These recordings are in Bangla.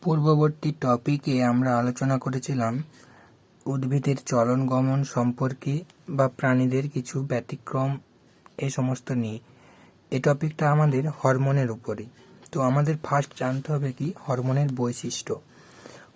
পূর্ববর্তী টপিকে আমরা আলোচনা করেছিলাম উদ্ভিদের চলন গমন সম্পর্কে বা প্রাণীদের কিছু ব্যতিক্রম এই সমস্ত নিয়ে। এই টপিকটা আমাদের হরমোনের উপরে। তো আমাদের ফার্স্ট জানতে হবে কি হরমোনের বৈশিষ্ট্য।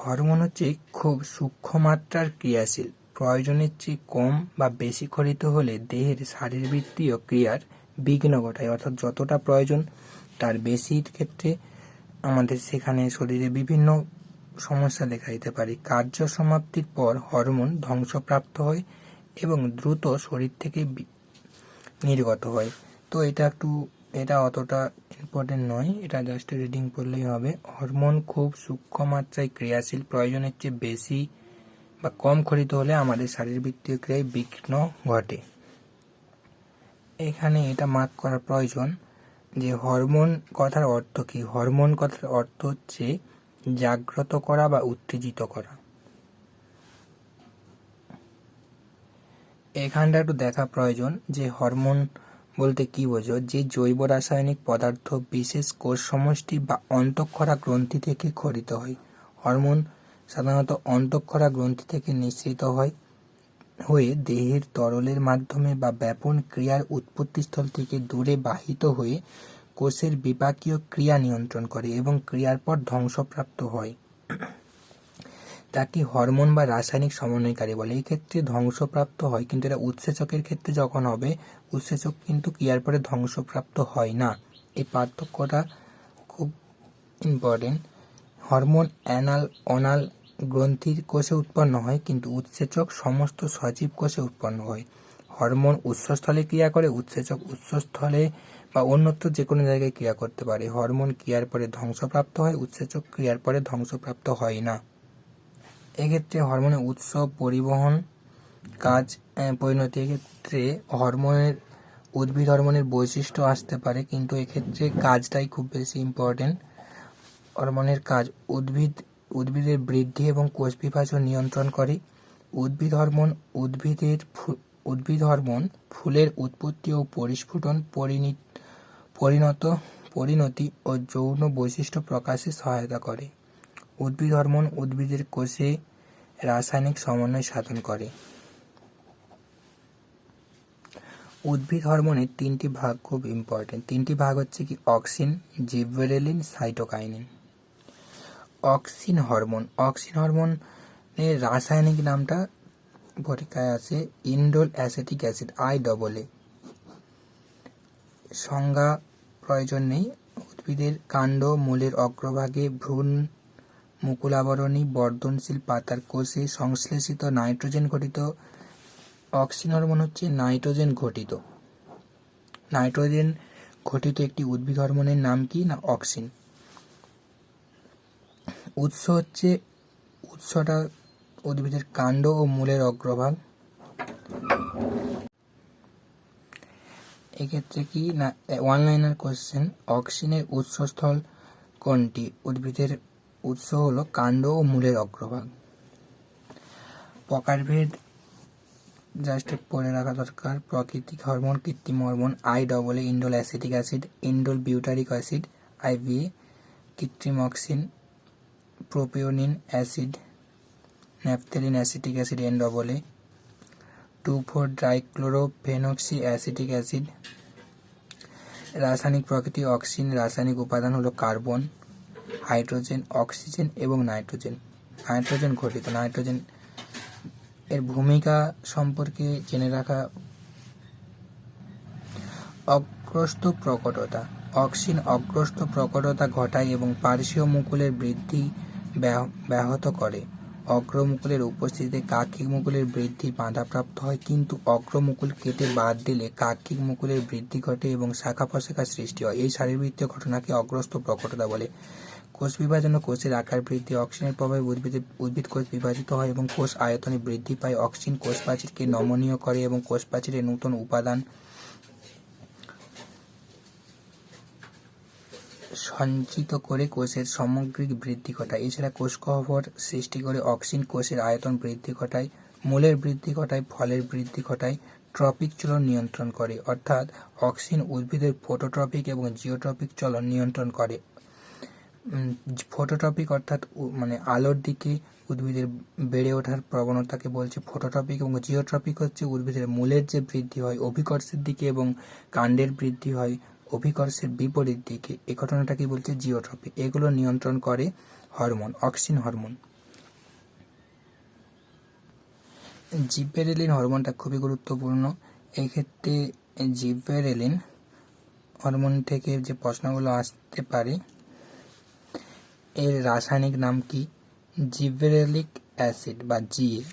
হরমোন হচ্ছে খুব সূক্ষ্ম মাত্রার ক্রিয়াশীল, প্রয়োজনের চেয়ে কম বা বেশি ক্ষরিত হলে দেহের শারীরবৃত্তীয় ক্রিয়ার বিঘ্ন ঘটায়, অর্থাৎ যতটা প্রয়োজন তার বেশির ক্ষেত্রে আমাদের সেখানে শরীরে বিভিন্ন সমস্যা দেখা দিতে পারে। কার্য সমাপ্তির পর হরমোন ধ্বংসপ্রাপ্ত হয় এবং দ্রুত শরীর থেকে নির্গত হয়। তো এটা অতটা ইম্পর্টেন্ট নয়, এটা জাস্ট রিডিং করলেই হবে। হরমোন খুব সূক্ষ্ম মাত্রায় ক্রিয়াশীল, প্রয়োজনের চেয়ে বেশি বা কম ক্ষরিত হলে আমাদের শারীরবৃত্তীয় ক্রিয়ায় বিঘ্ন ঘটে। এখানে এটা মার্ক করা প্রয়োজন যে হরমোন কথার অর্থ কি। হরমোন কথার অর্থ হচ্ছে জাগ্রত করা বা উত্তেজিত করা। এখানটা একটু দেখা প্রয়োজন যে হরমোন বলতে কি বোঝো, যে জৈব রাসায়নিক পদার্থ বিশেষ কোষ সমষ্টি বা অন্তঃক্ষরা গ্রন্থি থেকে ক্ষরিত হয়। হরমোন সাধারণত অন্তঃক্ষরা গ্রন্থি থেকে নিঃসৃত হয়ে দেহের তরলের মাধ্যমে বা ব্যাপন ক্রিয়ার উৎপত্তিস্থল থেকে দূরে বাহিত হয়ে কোষের বিপাকীয় ক্রিয়া নিয়ন্ত্রণ করে এবং ক্রিয়ার পর ধ্বংসপ্রাপ্ত হয়। তাকে হরমোন বা রাসায়নিক সমন্বয়কারী বলে। এই ক্ষেত্রে ধ্বংসপ্রাপ্ত হয়, কিন্তু এটা উৎসেচকের ক্ষেত্রে যখন হবে, উৎসেচক কিন্তু ক্রিয়ার পরে ধ্বংসপ্রাপ্ত হয় না। এই পার্থক্যটা খুব ইম্পর্টেন্ট। হরমোন অনাল গ্রন্থির কোষে উৎপন্ন হয়, কিন্তু উৎসেচক সমস্ত সজীব কোষে উৎপন্ন হয়। হরমোন উৎসস্থলে ক্রিয়া করে, উৎসেচক উৎসস্থলে বা অন্যত্র যে কোনো জায়গায় ক্রিয়া করতে পারে। হরমোন ক্রিয়ার পরে ধ্বংসপ্রাপ্ত হয়, উৎসেচক ক্রিয়ার পরে ধ্বংসপ্রাপ্ত হয় না। এক্ষেত্রে হরমোনের উৎস, পরিবহন, কাজ, পরিণতি, এক্ষেত্রে উদ্ভিদ হরমোনের বৈশিষ্ট্য আসতে পারে, কিন্তু এক্ষেত্রে কাজটাই খুব বেশি ইম্পর্টেন্ট। হরমোনের কাজ উদ্ভিদের বৃদ্ধি এবং কোষ বিভাজন নিয়ন্ত্রণ করে। উদ্ভিদ হরমোন ফুলের উৎপত্তি ও পরিস্ফুটন, পরিণতি ও যৌন বৈশিষ্ট্য প্রকাশে সহায়তা করে। উদ্ভিদ হরমোন উদ্ভিদের কোষে রাসায়নিক সমন্বয় সাধন করে। উদ্ভিদ হরমোনের তিনটি ভাগ খুব ইম্পর্টেন্ট। তিনটি ভাগ হচ্ছে কি অক্সিন, জিবরেলিন, সাইটোকাইনিন। অক্সিন হরমোনের রাসায়নিক নামটা পরীক্ষায় আছে ইন্ডোল অ্যাসিটিক অ্যাসিড, IAA। সংজ্ঞা প্রয়োজন নেই। উদ্ভিদের কাণ্ড, মূলের অগ্রভাগে, ভ্রূণ, মুকুলাবরণী, বর্ধনশীল পাতার কোষে সংশ্লেষিত নাইট্রোজেন ঘটিত। অক্সিন হরমোন হচ্ছে নাইট্রোজেন ঘটিত একটি উদ্ভিদ হরমোনের নাম কি না অক্সিন। উৎসটা উদ্ভিদের কাণ্ড ও মূলের অগ্রভাগ। এক্ষেত্রে কি না ওয়ান লাইনার কোশ্চেন, অক্সিনের উৎসস্থল কোনটি? উদ্ভিদের উৎস হলো কাণ্ড ও মূলের অগ্রভাগ। প্রকারভেদ জাস্ট পড়ে রাখা দরকার। প্রাকৃতিক হরমোন, কৃত্রিম hormone, IAA indole acetic acid, indole butyric acid, IBA। কৃত্রিম auxin, propionic acid, naphthalene acetic acid, NAA। Two four dichlorophenoxy acetic acid. রাসায়নিক প্রকৃতি অক্সিন, রাসায়নিক উপাদান হলো কার্বন, হাইড্রোজেন, অক্সিজেন এবং নাইট্রোজেন ঘটিত। নাইট্রোজেন এর ভূমিকা সম্পর্কে জেনে রাখা। অগ্রস্ত প্রকটতা, অক্সিন অগ্রস্ত প্রকটতা ঘটায় এবং পার্শ্বীয় মুকুলের বৃদ্ধি ব্যাহত করে। অগ্রমুকুলের উপস্থিতিতে কাক্ষিক মুকুলের বৃদ্ধি বাধাপ্রাপ্ত হয়, কিন্তু অগ্রমুকুল কেটে বাদ দিলে কাক্ষিক মুকুলের বৃদ্ধি ঘটে এবং শাখা প্রশাখার সৃষ্টি হয়। এই শারীরবৃত্তীয় ঘটনাকে অগ্রস্ত প্রকটতা বলে। কোষ বিভাজন ও কোষের আকার বৃদ্ধি, অক্সিনের প্রভাবে উদ্ভিদ কোষ বিভাজিত হয় এবং কোষ আয়তনে বৃদ্ধি পায়। অক্সিন কোষ প্রাচীরকে নমনীয় করে এবং কোষ প্রাচীরে নতুন উপাদান সঞ্চিত করে কোষের সামগ্রিক বৃদ্ধি ঘটায়। এছাড়া কোষ গহ্বর সৃষ্টি করে। অক্সিন কোষের আয়তন বৃদ্ধি ঘটায়, মূলের বৃদ্ধি ঘটায়, ফলের বৃদ্ধি ঘটায়, ট্রপিক চলন নিয়ন্ত্রণ করে। অর্থাৎ অক্সিন উদ্ভিদের ফটোট্রপিক এবং জিওট্রপিক চলন নিয়ন্ত্রণ করে। ফটোট্রপিক অর্থাৎ মানে আলোর দিকে উদ্ভিদের বেড়ে ওঠার প্রবণতাকে বলছে ফটোট্রপিক, এবং জিওট্রপিক হচ্ছে উদ্ভিদের মূলের যে বৃদ্ধি হয় অভিকর্ষের দিকে এবং কাণ্ডের বৃদ্ধি হয় অভিকর্ষের বিপরীত দিকে, এই ঘটনাটাকে বলছে জিওট্রপিক। এগুলো নিয়ন্ত্রণ করে হরমোন, অক্সিন হরমোন। জিব্বেরেলিন হরমোনটা খুবই গুরুত্বপূর্ণ। এই ক্ষেত্রে জিব্বেরেলিন হরমোন থেকে যে প্রশ্নগুলো আসতে পারে, এর রাসায়নিক নাম কি? জিব্বেরেলিক অ্যাসিড বা জিএ।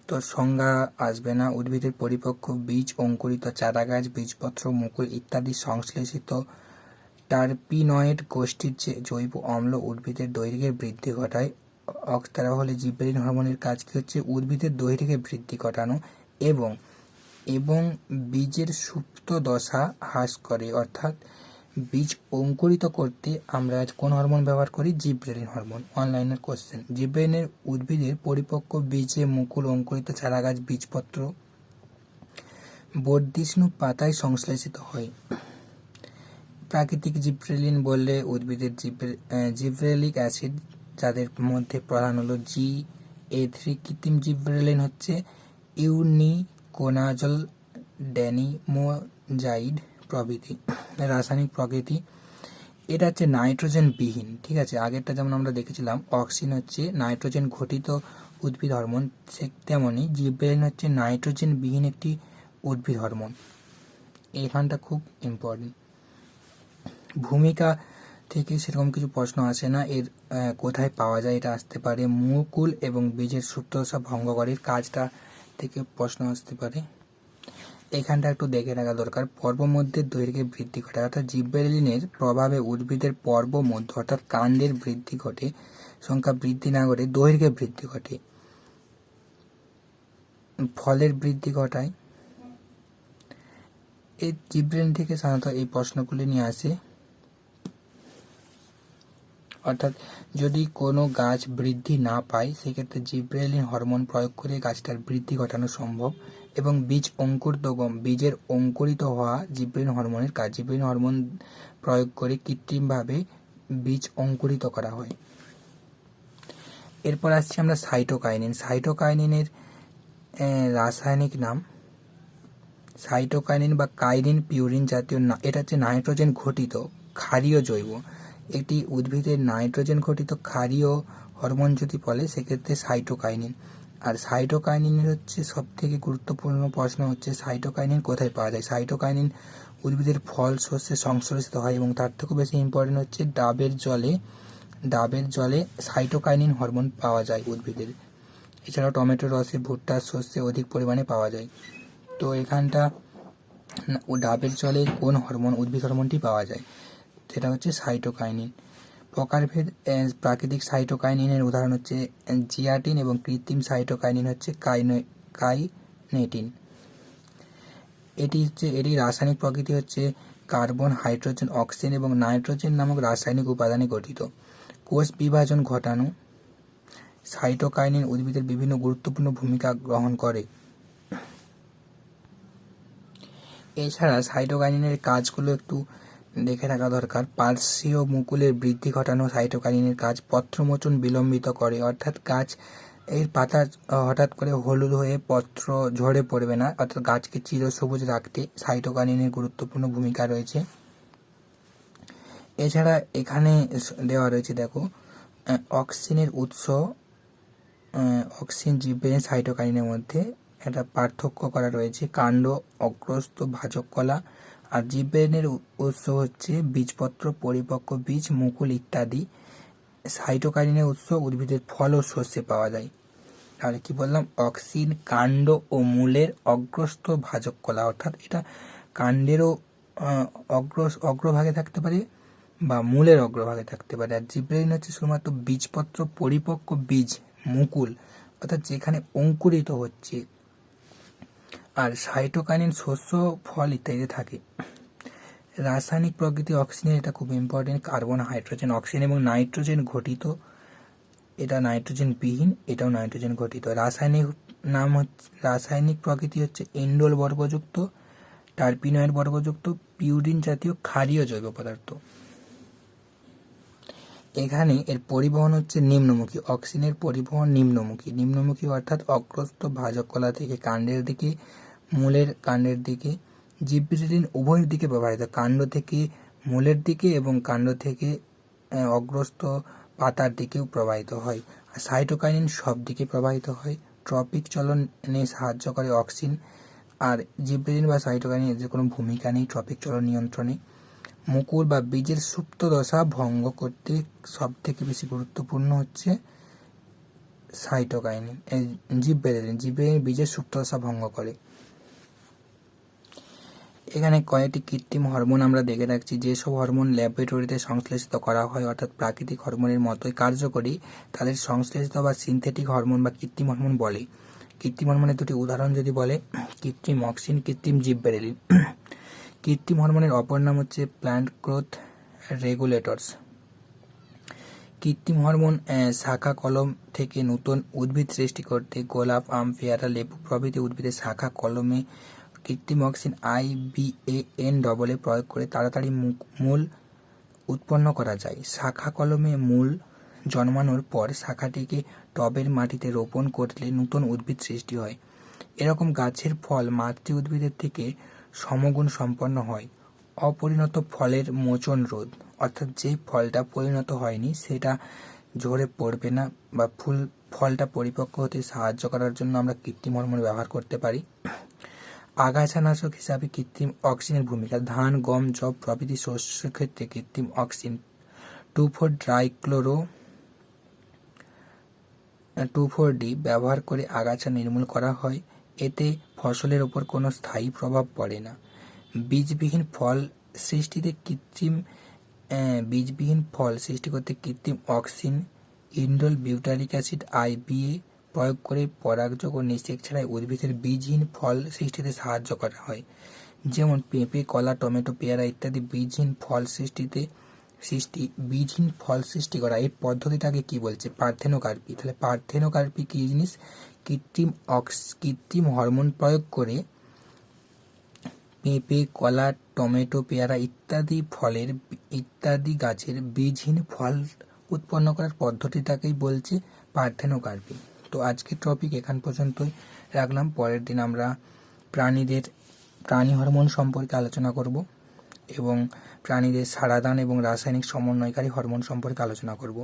তো সংজ্ঞা আসবে না। উদ্ভিদের পরিপক্ক বীজ, অঙ্কুরিত চারাগাছ, বীজপত্র, মুকুল ইত্যাদি সংশ্লেষিত টার্পিনয়েড গোষ্ঠীর যে জৈব অম্ল উদ্ভিদের দৈর্ঘ্যের বৃদ্ধি ঘটায়। তারা হলে জিব্বেরেলিন হরমোনের কাজ কি হচ্ছে? উদ্ভিদের দৈর্ঘ্যের বৃদ্ধি ঘটানো এবং এবং বীজের সুপ্ত দশা হ্রাস করে। অর্থাৎ বীজ অঙ্কুরিত করতে আমরা কোন হরমোন ব্যবহার করি? Gibberellin hormone. অনলাইনের কোশ্চেন। জিব্রেলিনের উদ্ভিদের পরিপক্ক বীজে, মুকুল, অঙ্কুরিত চারাগাছ, বীজপত্র, বর্ধিষ্ণু পাতায় সংশ্লেষিত হয়। প্রাকৃতিক জিব্রেলিন বললে উদ্ভিদের জিব্রেলিক অ্যাসিড, যাদের মধ্যে প্রধান হলো GA3। কৃত্রিম জিব্রেলিন হচ্ছে ইউনিকোনাজল, ড্যানিমোজাইড প্রভৃতি। রাসায়নিক প্রকৃতি, এটা হচ্ছে নাইট্রোজেন বিহীন, ঠিক আছে। আগেরটা যেমন আমরা দেখেছিলাম অক্সিন হচ্ছে নাইট্রোজেন ঘটিত উদ্ভিদ হরমোন, তেমনই জিব্রেলিন হচ্ছে নাইট্রোজেন বিহীন একটি উদ্ভিদ হরমোন। এখানটা খুব ইম্পর্টেন্ট। ভূমিকা থেকে সেরকম কিছু প্রশ্ন আসে না। এর কোথায় পাওয়া যায় এটা আসতে পারে। মুকুল এবং বীজের সুপ্তদশা ভঙ্গ করে, কাজটা থেকে প্রশ্ন আসতে পারে। এখানটা একটু দেখে রাখা দরকার। পর্বমধ্যের দৈর্ঘ্যে বৃদ্ধি ঘটে, অর্থাৎ জিব্রেলিনের প্রভাবে উদ্ভিদের পর্বমধ্য অর্থাৎ কাণ্ডের বৃদ্ধি ঘটে, সংখ্যা বৃদ্ধি না ঘটে দৈর্ঘ্যে বৃদ্ধি ঘটে। ফলের বৃদ্ধি ঘটায়। এই জিব্রেলিন থেকে সাধারণত এই প্রশ্নগুলি নিয়ে আসে। অর্থাৎ যদি কোনো গাছ বৃদ্ধি না পায় সেক্ষেত্রে জিব্রেলিন হরমোন প্রয়োগ করে গাছটার বৃদ্ধি ঘটানো সম্ভব। এবং বীজের অঙ্কুরিত হওয়া জিব্রেলিন হরমোনের কাজ। জিব্রেলিন হরমোন প্রয়োগ করে কৃত্রিমভাবে বীজ অঙ্কুরিত করা হয়। এরপর আসছি আমরা সাইটোকাইনিন। সাইটোকাইনিনের রাসায়নিক নাম সাইটোকাইনিন বা কাইনিন পিউরিন জাতীয়, এটা হচ্ছে নাইট্রোজেন ঘটিত ক্ষারীয় জৈব। এটি উদ্ভিদের নাইট্রোজেন ঘটিত ক্ষারীয় হরমোন যদি বলে সেক্ষেত্রে সাইটোকাইনিন। আর সাইটোকাইনিনের হচ্ছে সব থেকে গুরুত্বপূর্ণ প্রশ্ন হচ্ছে সাইটোকাইনিন কোথায় পাওয়া যায়। সাইটোকাইনিন উদ্ভিদের ফল শস্যে সংশ্লেষিত হয়, এবং তার থেকেও বেশি ইম্পর্টেন্ট হচ্ছে ডাবের জলে সাইটোকাইনিন হরমোন পাওয়া যায় উদ্ভিদের। এছাড়াও টমেটোর রসে, ভুট্টার শস্যে অধিক পরিমাণে পাওয়া যায়। তো এখানটা ডাবের জলে কোন হরমোন, উদ্ভিদ হরমোনটি পাওয়া যায়, সেটা হচ্ছে সাইটোকাইনিন। প্রকারভেদ, প্রাকৃতিক সাইটোকাইনিনের উদাহরণ হচ্ছে জিয়াটিন, এবং কৃত্রিম সাইটোকাইনিন হচ্ছে কাইনেটিন। এটি রাসায়নিক প্রকৃতি হচ্ছে কার্বন, হাইড্রোজেন, অক্সিজেন এবং নাইট্রোজেন নামক রাসায়নিক উপাদানে গঠিত। কোষ বিভাজন ঘটানো। সাইটোকাইনিন উদ্ভিদের বিভিন্ন গুরুত্বপূর্ণ ভূমিকা গ্রহণ করে। এছাড়া সাইটোকাইনিনের কাজগুলো একটু দেখে রাখা দরকার। পার্শ্বীয় মুকুলের বৃদ্ধি ঘটানো সাইটোকাইনিনের কাজ। পত্রমোচন বিলম্বিত করে, অর্থাৎ গাছ এর পাতা হঠাৎ করে হলুদ হয়ে পত্র ঝরে পড়বে না, অর্থাৎ গাছকে চিরসবুজ রাখতে সাইটোকাইনিনের গুরুত্বপূর্ণ ভূমিকা রয়েছে। এছাড়া এখানে দেওয়া রয়েছে, দেখো, অক্সিনের উৎস। অক্সিন জিব্রেলিন সাইটোকাইনিনের মধ্যে একটা পার্থক্য করা রয়েছে। কাণ্ড, অগ্রস্থ, ভাজক কলা। আর জিব্রেলিনের উৎস হচ্ছে বীজপত্র, পরিপক্ক বীজ, মুকুল ইত্যাদি। সাইটোকাইনিনের উৎস উদ্ভিদের ফল ও শস্যে পাওয়া যায়। তাহলে কি বললাম? অক্সিন কাণ্ড ও মূলের অগ্রস্থ ভাজক কলা, অর্থাৎ এটা কাণ্ডেরও অগ্রভাগে থাকতে পারে বা মূলের অগ্রভাগে থাকতে পারে। আর জিব্রেলিন হচ্ছে শুধুমাত্র বীজপত্র, পরিপক্ক বীজ, মুকুল, অর্থাৎ যেখানে অঙ্কুরিত হচ্ছে। আর সাইটোকাইনিন শস্য, ফল ইত্যাদিতে থাকে। রাসায়নিক প্রকৃতি অক্সিজেন, এটা খুব ইম্পর্টেন্ট। কার্বন, হাইড্রোজেন, অক্সিজেন এবং নাইট্রোজেন ঘটিত। এটা নাইট্রোজেন বিহীন, এটাও নাইট্রোজেন ঘটিত। রাসায়নিক প্রকৃতি হচ্ছে ইন্ডোল বর্গযুক্ত, টার্পিনয়েড বর্গযুক্ত, পিউরিন জাতীয় ক্ষারীয় জৈব পদার্থ। এখানে এর পরিবহন হচ্ছে নিম্নমুখী। অক্সিনের পরিবহন নিম্নমুখী। নিম্নমুখী অর্থাৎ অগ্রস্থ ভাজককলা থেকে কাণ্ডের দিকে, মূলের কাণ্ডের দিকে। জিবরেলিন উভয় দিকে প্রবাহিত, কাণ্ড থেকে মূলের দিকে এবং কাণ্ড থেকে অগ্রস্থ পাতার দিকেও প্রবাহিত হয়। আর সাইটোকাইনিন সব দিকে প্রবাহিত হয়। ট্রপিক চলনে সাহায্য করে অক্সিন, আর জিবরেলিন বা সাইটোকাইনিন এদের কোনো ভূমিকা নেই ট্রপিক চলন নিয়ন্ত্রণে। মুকুল বা বীজের সুপ্ত দশা ভঙ্গ করতে সব থেকে বেশি গুরুত্বপূর্ণ হচ্ছে সাইটোকাইনিন। জিবরেলিন বীজের সুপ্ত দশা ভঙ্গ করে। এখানে কয়েকটি কৃত্রিম হরমোন আমরা দেখে রাখছি। যেসব হরমোন ল্যাবরেটরিতে সংশ্লেষিত করা হয় অর্থাৎ প্রাকৃতিক হরমোনের মতোই কার্যকরী, তাদের সংশ্লেষিত বা সিনথেটিক হরমোন বা কৃত্রিম হরমোন বলে। কৃত্রিম হরমোনের দুটি উদাহরণ যদি বলে, কৃত্রিম অক্সিন, কৃত্রিম জিবরেলিন। কৃত্রিম হরমোনের অপর নাম হচ্ছে প্ল্যান্ট গ্রোথ রেগুলেটরস। কৃত্রিম হরমোন শাখা কলম থেকে নতুন উদ্ভিদ সৃষ্টি করতে গোলাপ, আম, পেয়ারা, লেবু প্রভৃতি উদ্ভিদের শাখা কলমে কৃত্রিম অক্সিন IBAN প্রয়োগ করে তাড়াতাড়ি মূল উৎপন্ন করা যায়। শাখা কলমে মূল জন্মানোর পর শাখাটিকে টবের মাটিতে রোপণ করলে নতুন উদ্ভিদ সৃষ্টি হয়। এরকম গাছের ফল মাতৃ উদ্ভিদের থেকে সমগুণ সম্পন্ন হয়। অপরিণত ফলের মোচন রোধ, অর্থাৎ যে ফলটা পরিণত হয়নি সেটা ঝরে পড়বে না বা ফলটা পরিপক্ক হতে সাহায্য করার জন্য আমরা কৃত্রিম হরমোন ব্যবহার করতে পারি। আগাছানাশক হিসাবে কৃত্রিম অক্সিনের ভূমিকা। ধান, গম, যব প্রভৃতি শস্যের ক্ষেত্রে কৃত্রিম অক্সিন 2,4-ডি ব্যবহার করে আগাছা নির্মূল করা হয়। এতে ফসলের ওপর কোনো স্থায়ী প্রভাব পড়ে না। বীজবিহীন ফল সৃষ্টি করতে কৃত্রিম auxin indole butyric acid IBA প্রয়োগ করে পরাগযোগ ও নিষেক ছাড়াই উদ্ভিদের বীজহীন ফল সৃষ্টিতে সাহায্য করা হয়। যেমন পেঁপে, কলা, টমেটো, পেয়ারা ইত্যাদি বীজহীন ফল সৃষ্টি করা। এই পদ্ধতিটাকে কি বলছে? পার্থেনোকার্পি। তাহলে পার্থেনোকার্পি কি জিনিস? কৃত্রিম হরমোন প্রয়োগ করে পেঁপে, কলা, টমেটো, পেয়ারা ইত্যাদি গাছের বীজহীন ফল উৎপন্ন করার পদ্ধতিটাকেই বলছে পার্থেনোকার্পি। তো আজকের টপিক এখান পর্যন্তই রাখলাম। পরের দিন আমরা প্রাণী হরমোন সম্পর্কে আলোচনা করব এবং প্রাণীদের সাড়াদান এবং রাসায়নিক সমন্বয়কারী হরমোন সম্পর্কে আলোচনা করব।